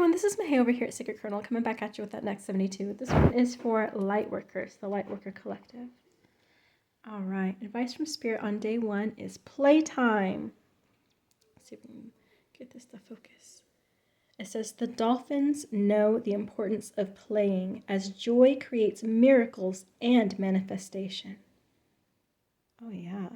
everyone, this is Mahay over here at Sacred Kernel, coming back at you with that Next 72. This one is for Lightworkers, the Lightworker Collective. All right, advice from Spirit on day 1 is playtime. Let's see if we can get this to focus. It says, the dolphins know the importance of playing as joy creates miracles and manifestation. Oh, yeah.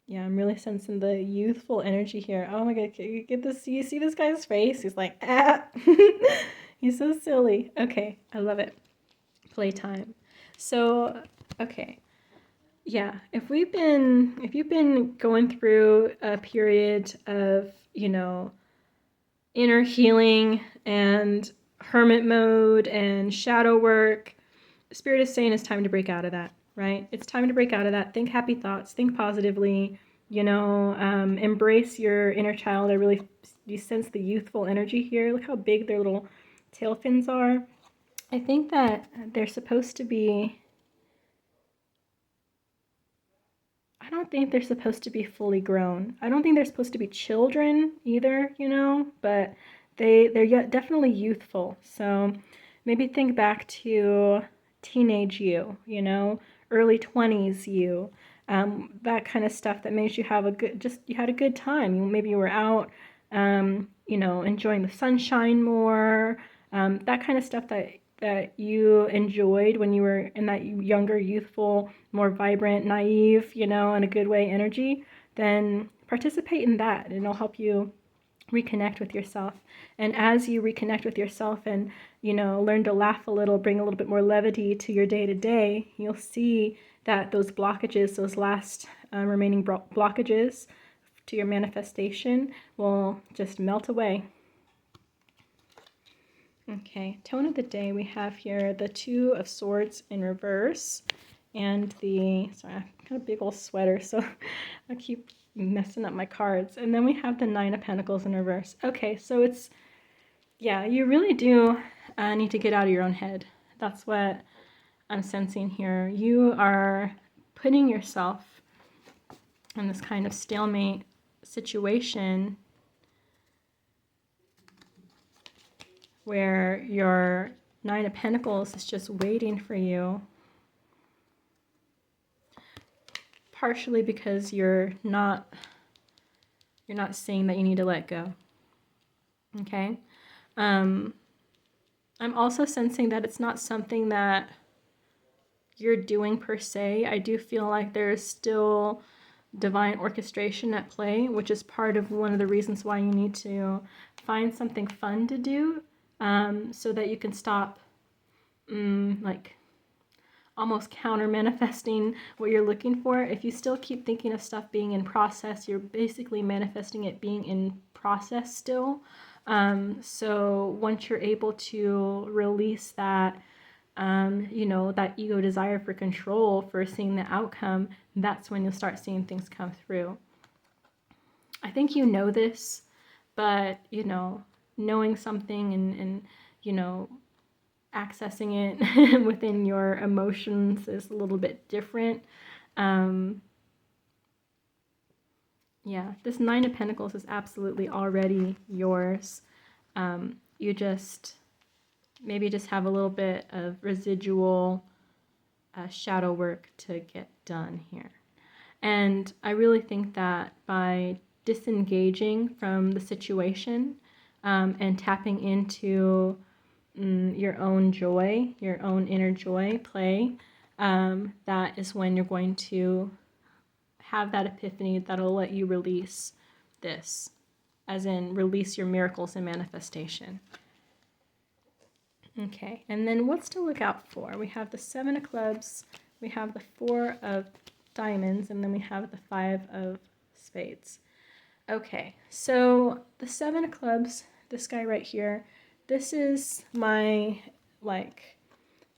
Yeah, I'm really sensing the youthful energy here. Oh my God, can you get this? You see this guy's face? He's like, ah. He's so silly. Okay, I love it. Playtime. So, okay. Yeah, if you've been going through a period of, inner healing and hermit mode and shadow work, Spirit is saying it's time to break out of that. Right? It's time to break out of that. Think happy thoughts. Think positively. Embrace your inner child. You sense the youthful energy here. Look how big their little tail fins are. I think that they're supposed to be... I don't think they're supposed to be fully grown. I don't think they're supposed to be children either, but they're definitely youthful. So maybe think back to teenage you, early 20s you, that kind of stuff that makes you have you had a good time. Maybe you were out, enjoying the sunshine more, that kind of stuff that you enjoyed when you were in that younger, youthful, more vibrant, naive, in a good way energy, then participate in that, and it'll help you reconnect with yourself. And as you reconnect with yourself and, learn to laugh a little, bring a little bit more levity to your day-to-day, you'll see that those blockages, those last remaining blockages to your manifestation will just melt away. Okay, tone of the day, we have here the 2 of Swords in reverse and sorry, I've got a big old sweater, so I keep messing up my cards. And then we have the 9 of Pentacles in reverse. Okay, so you really do need to get out of your own head. That's what I'm sensing here. You are putting yourself in this kind of stalemate situation where your 9 of Pentacles is just waiting for you. Partially because you're not seeing that you need to let go. Okay? I'm also sensing that it's not something that you're doing per se. I do feel like there's still divine orchestration at play, which is part of one of the reasons why you need to find something fun to do, so that you can stop almost counter manifesting what you're looking for. If you still keep thinking of stuff being in process, you're basically manifesting it being in process still. So once you're able to release that, that ego desire for control, for seeing the outcome, that's when you'll start seeing things come through. I think you know this, but, knowing something and accessing it within your emotions is a little bit different. This 9 of Pentacles is absolutely already yours. You maybe just have a little bit of residual shadow work to get done here. And I really think that by disengaging from the situation and tapping into your own joy, your own inner joy, play, that is when you're going to have that epiphany that'll let you release this, as in release your miracles and manifestation. Okay, and then what's to look out for? We have the 7 of Clubs, we have the 4 of Diamonds, and then we have the 5 of Spades. Okay, so the 7 of Clubs, this guy right here, this is my,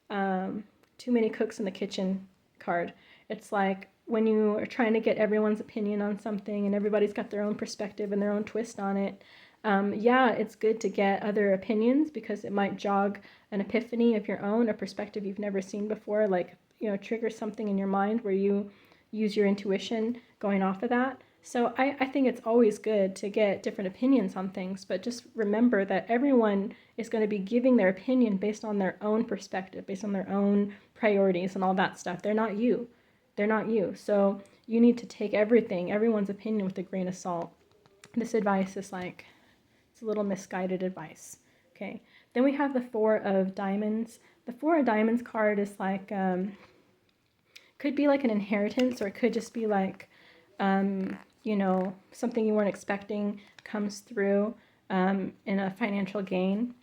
too many cooks in the kitchen card. It's like when you are trying to get everyone's opinion on something and everybody's got their own perspective and their own twist on it. It's good to get other opinions because it might jog an epiphany of your own, a perspective you've never seen before, trigger something in your mind where you use your intuition going off of that. So I think it's always good to get different opinions on things, but just remember that everyone is going to be giving their opinion based on their own perspective, based on their own priorities and all that stuff. They're not you. They're not you. So you need to take everyone's opinion with a grain of salt. This advice is like, it's a little misguided advice. Okay. Then we have the Four of Diamonds. The Four of Diamonds card is like, could be like an inheritance, or it could just be like, something you weren't expecting comes through in a financial gain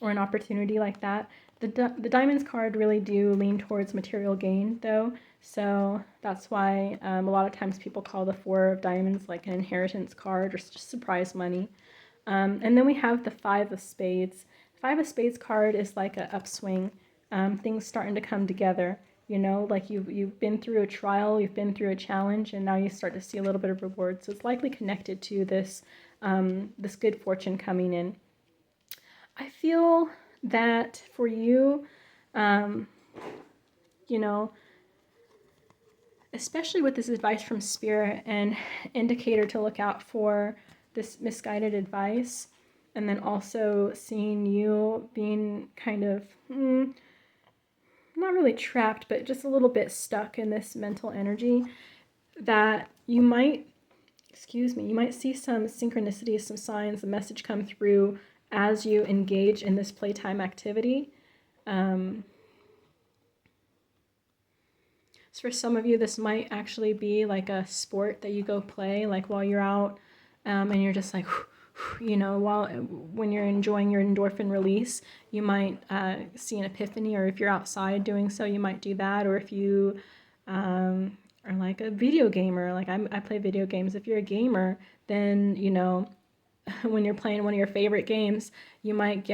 or an opportunity like that. The Diamonds card really do lean towards material gain, though, so that's why a lot of times people call the Four of Diamonds like an inheritance card or just surprise money. And then we have the Five of Spades. Five of Spades card is like an upswing, things starting to come together. Like you've been through a trial, you've been through a challenge, and now you start to see a little bit of reward. So it's likely connected to this this good fortune coming in. I feel that for you, especially with this advice from Spirit and indicator to look out for this misguided advice, and then also seeing you being kind of not really trapped, but just a little bit stuck in this mental energy, that you might see some synchronicities, some signs, a message come through as you engage in this playtime activity. So for some of you, this might actually be like a sport that you go play, like while you're out, and you're just like, when you're enjoying your endorphin release, you might see an epiphany, or if you're outside doing so, you might do that. Or if you are like a video gamer, like I play video games. If you're a gamer, then, when you're playing one of your favorite games, you might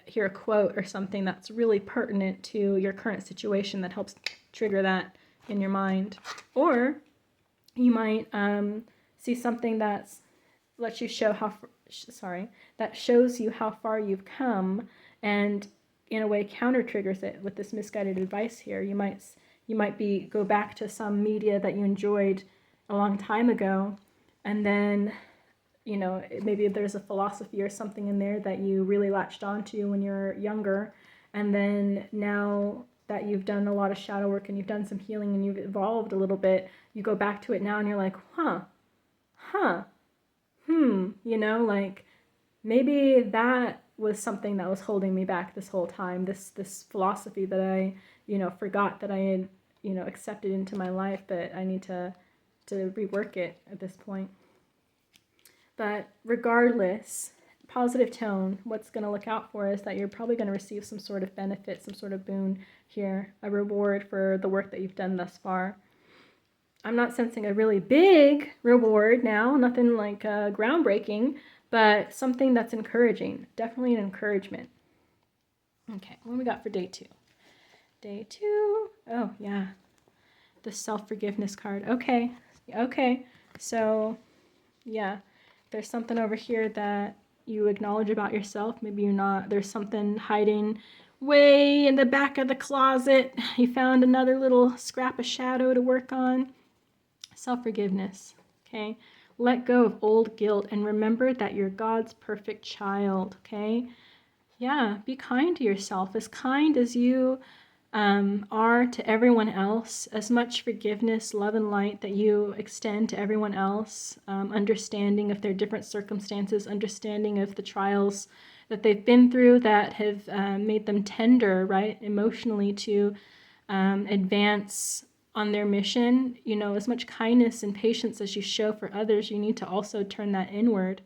hear a quote or something that's really pertinent to your current situation that helps trigger that in your mind. Or you might see something that lets you that shows you how far you've come, and in a way counter triggers it with this misguided advice here. You might go back to some media that you enjoyed a long time ago, and then maybe there's a philosophy or something in there that you really latched onto when you're younger, and then now that you've done a lot of shadow work and you've done some healing and you've evolved a little bit, you go back to it now and you're like, like maybe that was something that was holding me back this whole time, this philosophy that I, forgot that I had, accepted into my life, but I need to rework it at this point. But regardless, positive tone, what's going to look out for is that you're probably going to receive some sort of benefit, some sort of boon here, a reward for the work that you've done thus far. I'm not sensing a really big reward now, nothing like groundbreaking, but something that's encouraging, definitely an encouragement. Okay, what do we got for day 2? Day 2, oh yeah, the self-forgiveness card. Okay, so yeah, there's something over here that you acknowledge about yourself. Maybe there's something hiding way in the back of the closet. You found another little scrap of shadow to work on. Self-forgiveness, okay? Let go of old guilt and remember that you're God's perfect child, okay? Yeah, be kind to yourself, as kind as you are to everyone else, as much forgiveness, love, and light that you extend to everyone else, understanding of their different circumstances, understanding of the trials that they've been through that have made them tender, right, emotionally to advance on their mission. As much kindness and patience as you show for others, you need to also turn that inward,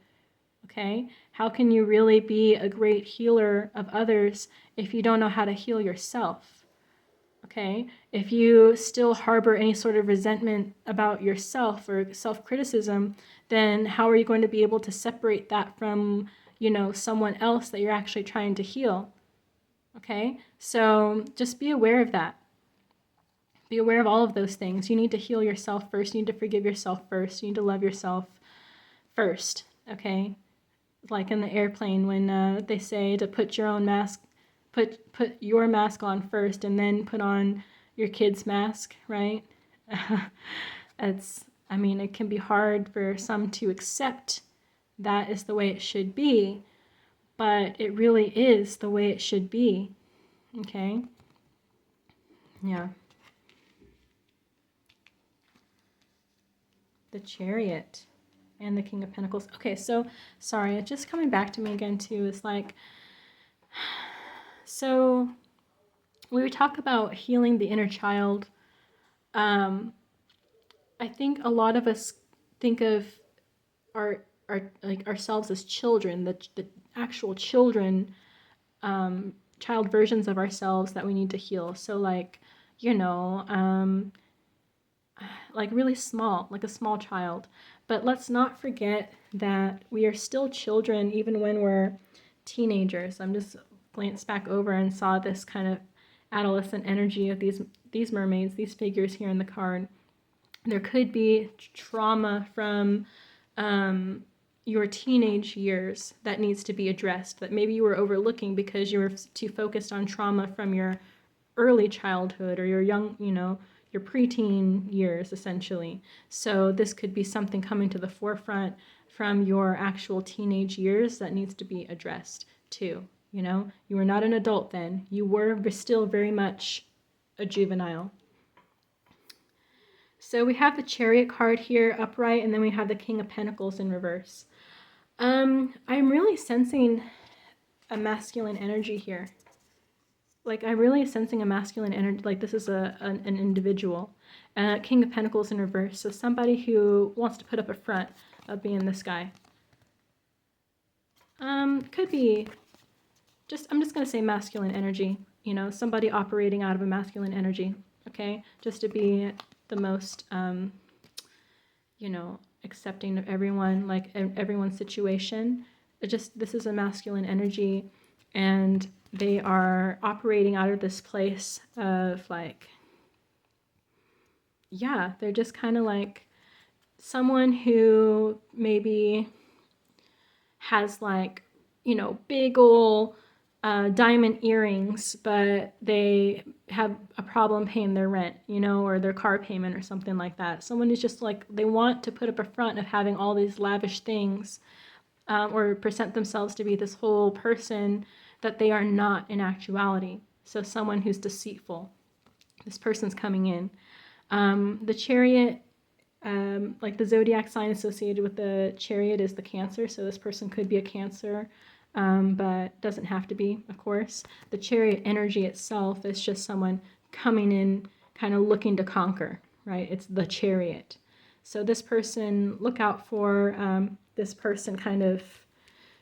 okay? How can you really be a great healer of others if you don't know how to heal yourself, okay? If you still harbor any sort of resentment about yourself or self-criticism, then how are you going to be able to separate that from, someone else that you're actually trying to heal, okay? So just be aware of that. Be aware of all of those things. You need to heal yourself first. You need to forgive yourself first. You need to love yourself first, okay? Like in the airplane when they say to put your own mask, put your mask on first and then put on your kid's mask, right? It's I mean, it can be hard for some to accept that is the way it should be, but it really is the way it should be. Okay? Yeah. The Chariot and the King of Pentacles. Okay, so sorry, it's just coming back to me again too. Is like, so when we talk about healing the inner child, I think a lot of us think of our like ourselves as children, the actual children, child versions of ourselves that we need to heal. So like, you know, like really small, like a small child. But let's not forget that we are still children even when we're teenagers. I'm just glanced back over and saw this kind of adolescent energy of these mermaids, these figures here in the card. There could be trauma from your teenage years that needs to be addressed, that maybe you were overlooking because you were too focused on trauma from your early childhood or your young, you know, your preteen years, essentially. So this could be something coming to the forefront from your actual teenage years that needs to be addressed too. You know, you were not an adult then. You were still very much a juvenile. So we have the Chariot card here upright, and then we have the King of Pentacles in reverse. I'm really sensing a masculine energy here. Like, I'm really sensing a masculine energy, like this is an individual. King of Pentacles in reverse, so somebody who wants to put up a front of being this guy. Could be, I'm just going to say masculine energy, you know, somebody operating out of a masculine energy, okay? Just to be the most, you know, accepting of everyone, like everyone's situation. This is a masculine energy, and they are operating out of this place of like, yeah, they're just kind of like someone who maybe has like, you know, big ol' diamond earrings, but they have a problem paying their rent, you know, or their car payment or something like that. Someone who's just like, they want to put up a front of having all these lavish things, or present themselves to be this whole person that they are not in actuality. So someone who's deceitful. This person's coming in. The Chariot, like the zodiac sign associated with the Chariot is the Cancer, so this person could be a Cancer, but doesn't have to be, of course. The Chariot energy itself is just someone coming in, kind of looking to conquer, right? It's the Chariot. So this person, look out for this person kind of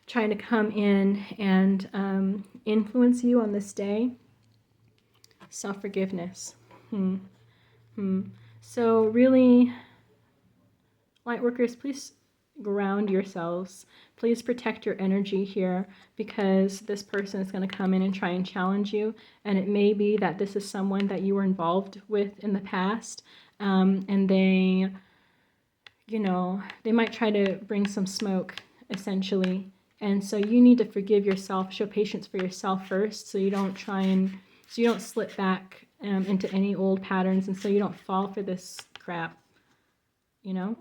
trying to come in and influence you on this day. Self-forgiveness. So really, light workers, please ground yourselves. Please protect your energy here, because this person is going to come in and try and challenge you. And it may be that this is someone that you were involved with in the past, and they, you know, they might try to bring some smoke, essentially. And so you need to forgive yourself, show patience for yourself first, so you don't so you don't slip back into any old patterns, and so you don't fall for this crap, you know?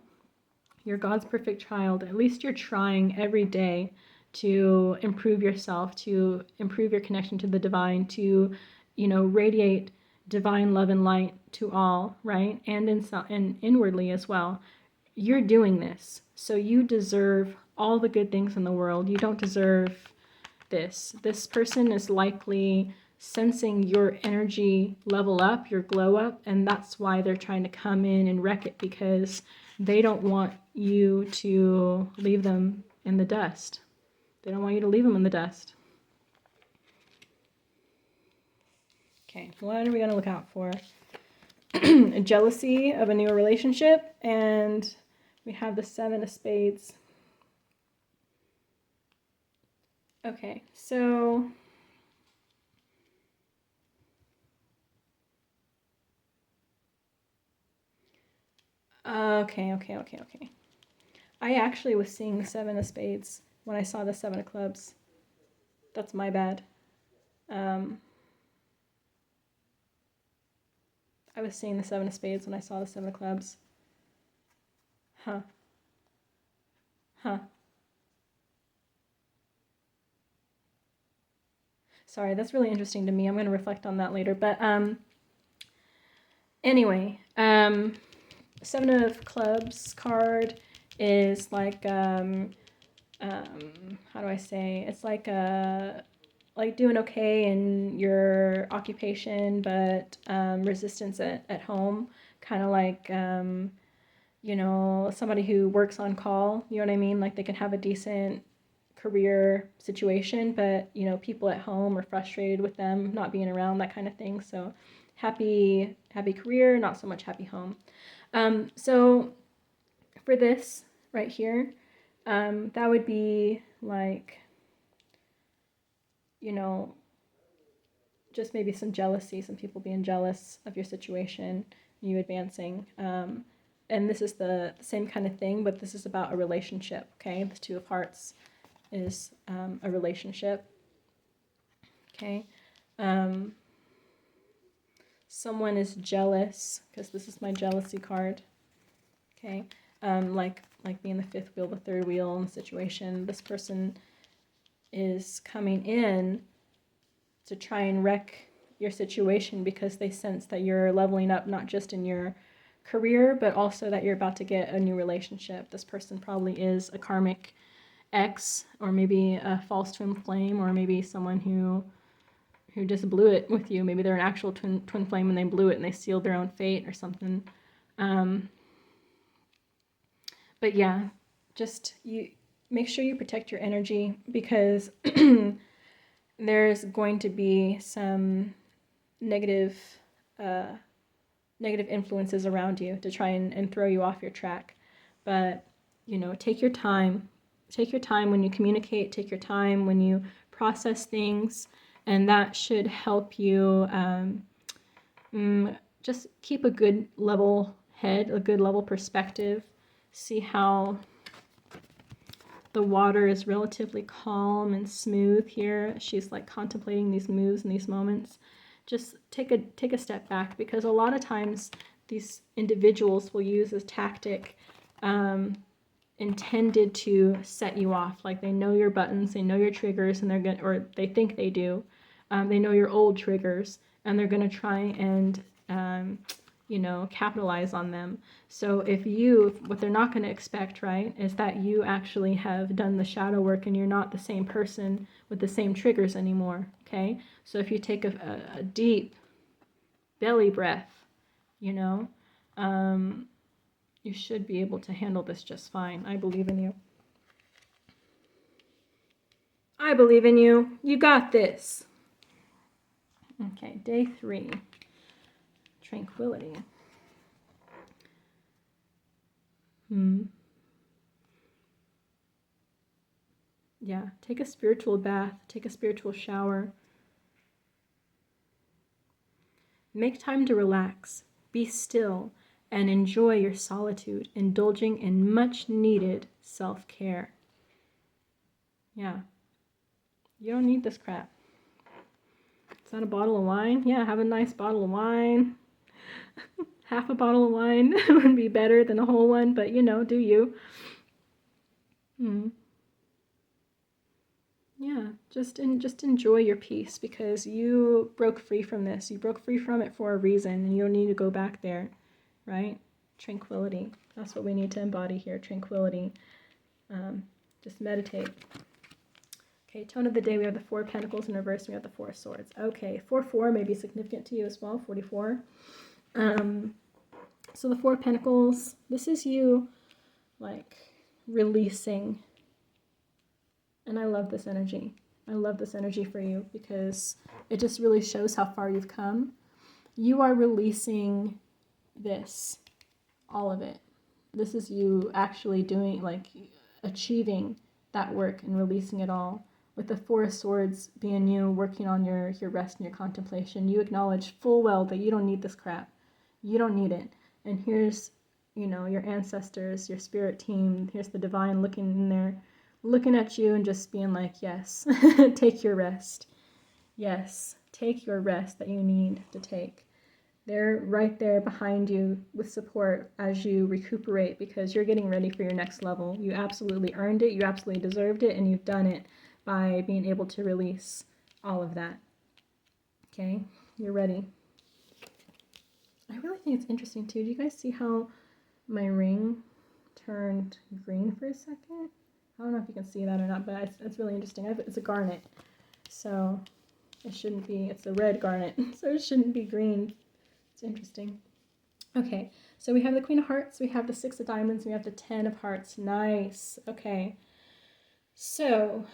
You're God's perfect child. At least you're trying every day to improve yourself, to improve your connection to the divine, to, you know, radiate divine love and light to all, right? And inwardly as well. You're doing this, so you deserve all the good things in the world. You don't deserve this. This person is likely sensing your energy level up, your glow up, and that's why they're trying to come in and wreck it, because they don't want you to leave them in the dust. They don't want you to leave them in the dust. Okay, what are we going to look out for? Jealousy of a new relationship, and we have the Seven of Spades. Okay, so okay. I actually was seeing the Seven of Spades when I saw the Seven of Clubs. That's my bad. I was seeing the Seven of Spades when I saw the Seven of Clubs. Huh. Huh. Sorry, that's really interesting to me. I'm going to reflect on that later. But anyway, Seven of Clubs card is like how do I say? It's like doing okay in your occupation, but resistance at home. Kind of like somebody who works on call. You know what I mean? Like they can have a decent career situation, but people at home are frustrated with them not being around, that kind of thing. So happy career, not so much happy home. So for this right here, that would be like, just maybe some jealousy, some people being jealous of your situation, you advancing. And this is the same kind of thing, but this is about a relationship, okay? The Two of Hearts is a relationship, okay? Someone is jealous, because this is my jealousy card, okay? Like being the fifth wheel, the third wheel in the situation. This person is coming in to try and wreck your situation because they sense that you're leveling up, not just in your career, but also that you're about to get a new relationship. This person probably is a karmic ex, or maybe a false twin flame, or maybe someone who just blew it with you. Maybe they're an actual twin flame and they blew it and they sealed their own fate or something. But yeah, just you make sure you protect your energy, because there's going to be some negative influences around you to try and throw you off your track. But take your time. Take your time when you communicate. Take your time when you process things, and that should help you just keep a good level head, a good level perspective. See how the water is relatively calm and smooth here. She's like contemplating these moves and these moments. Just take a step back, because a lot of times these individuals will use this tactic intended to set you off. Like they know your buttons, they know your triggers, and or they think they do. They know your old triggers, and they're gonna try and capitalize on them. So what they're not going to expect, right, is that you actually have done the shadow work and you're not the same person with the same triggers anymore, okay? So if you take a deep belly breath, you should be able to handle this just fine. I believe in you. I believe in you. You got this. Okay, day 3. Tranquility. Yeah, take a spiritual bath, take a spiritual shower. Make time to relax, be still, and enjoy your solitude, indulging in much needed self-care. Yeah, you don't need this crap. Is that a bottle of wine? Yeah, have a nice bottle of wine. Half a bottle of wine would be better than a whole one, but do you. Yeah, just enjoy your peace, because you broke free from this. You broke free from it for a reason, and you don't need to go back there, right? Tranquility. That's what we need to embody here, tranquility. Just meditate. Okay, tone of the day, we have the Four of Pentacles in reverse, and we have the Four of Swords. Okay, 4-4 may be significant to you as well, 44. So the Four of Pentacles, this is you, like, releasing. And I love this energy. I love this energy for you, because it just really shows how far you've come. You are releasing this, all of it. This is you actually doing, like, achieving that work and releasing it all. With the Four of Swords being you working on your rest and your contemplation, you acknowledge full well that you don't need this crap. You don't need it. And here's, your ancestors, your spirit team, here's the divine looking in there, looking at you and just being like, yes, take your rest. Yes, take your rest that you need to take. They're right there behind you with support as you recuperate, because you're getting ready for your next level. You absolutely earned it, you absolutely deserved it, and you've done it by being able to release all of that. Okay, you're ready. I really think it's interesting too. Do you guys see how my ring turned green for a second? I don't know if you can see that or not, but it's really interesting. It's a garnet, so it shouldn't be, it's a red garnet, so it shouldn't be green. It's interesting. Okay, so we have the Queen of Hearts, we have the Six of Diamonds, we have the Ten of Hearts. Nice. Okay. So,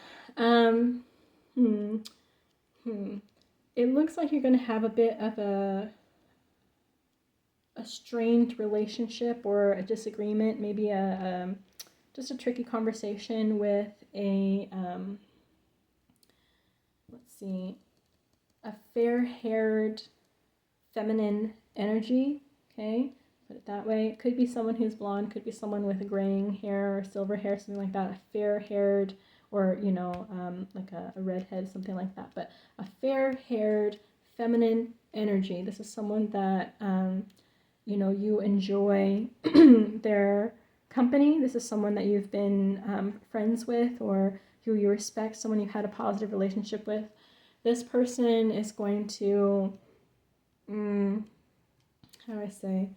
it looks like you're going to have a bit of a strained relationship or a disagreement, maybe just a tricky conversation with a, let's see, a fair-haired feminine energy, okay? Put it that way. It could be someone who's blonde, could be someone with graying hair or silver hair, something like that. A fair-haired, or, you know, like a redhead, something like that. But a fair-haired feminine energy. This is someone that, you know, you enjoy their company. This is someone that you've been friends with, or who you respect, someone you've had a positive relationship with. This person is going to, how do I say,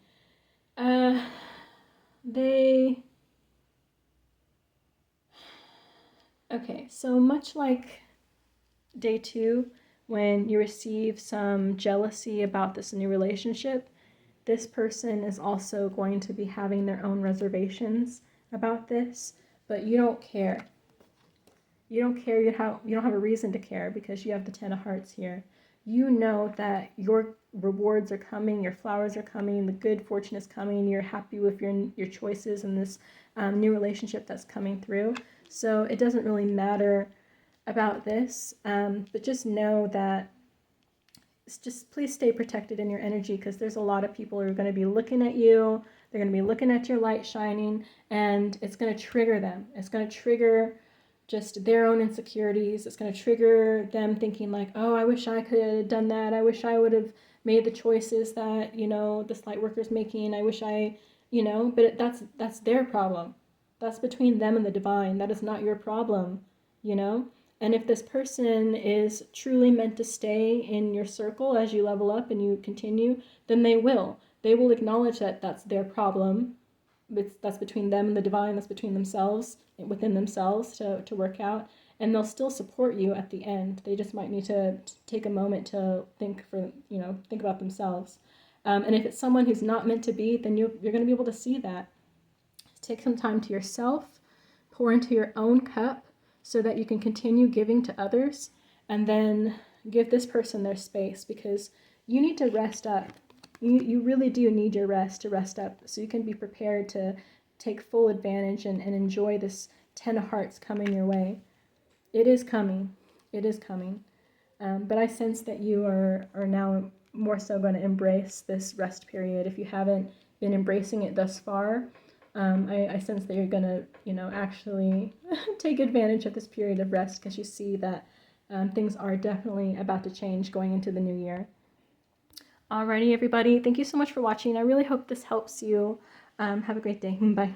okay, so much like day 2, when you receive some jealousy about this new relationship, this person is also going to be having their own reservations about this, but you don't care. You don't care, you don't have a reason to care, because you have the Ten of Hearts here. You know that your rewards are coming, your flowers are coming, the good fortune is coming, you're happy with your choices in this new relationship that's coming through. So it doesn't really matter about this, but just know that, just please stay protected in your energy, because there's a lot of people who are going to be looking at you, they're going to be looking at your light shining, and it's going to trigger them. It's going to trigger just their own insecurities. It's going to trigger them thinking like, oh, I wish I could have done that. I wish I would have made the choices that, you know, this light worker's making. I wish I, you know, but that's their problem. That's between them and the divine. That is not your problem, you know? And if this person is truly meant to stay in your circle as you level up and you continue, then they will. They will acknowledge that that's their problem. That's between them and the divine. That's between themselves, within themselves, to work out. And they'll still support you at the end. They just might need to take a moment to think about themselves. And if it's someone who's not meant to be, then you're going to be able to see that. Take some time to yourself, pour into your own cup, so that you can continue giving to others, and then give this person their space, because you need to rest up. You really do need your rest to rest up, so you can be prepared to take full advantage and enjoy this Ten of Hearts coming your way. It is coming. It is coming. But I sense that you are now more so going to embrace this rest period. If you haven't been embracing it thus far, I sense that you're going to, actually take advantage of this period of rest, because you see that things are definitely about to change going into the new year. Alrighty, everybody. Thank you so much for watching. I really hope this helps you. Have a great day. Bye.